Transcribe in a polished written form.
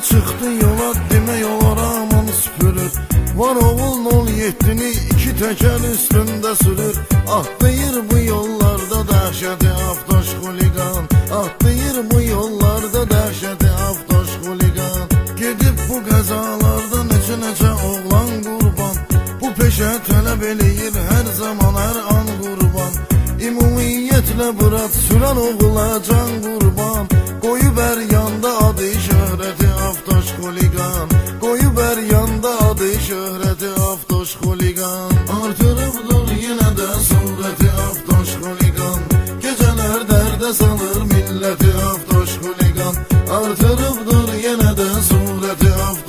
çıktı yola, demək olar aman süpürür. Var oğul 07'ni iki teker üstünde sürür. Atlayır bu yollarda dəhşəti Avtoş xuliqan. Atlayır bu yollarda dəhşəti Avtoş xuliqan. Gedib bu qəzalarda neçə oğlan qurban. Bu peşə tələb eləyir hər zaman hər an qurban. İmumiyyətlə bırat sürən oğula can qurban. Qoyub hər yanda adı şöhrəti Avtoş xuliqan. Qoyub hər yanda adı şöhrəti Avtoş xuliqan. Artırıbdır yenə də surəti Avtoş xuliqan. Gecələr dərdə salır milləti Avtoş xuliqan. Artırıbdır yenə də surəti Avtoş xuliqan.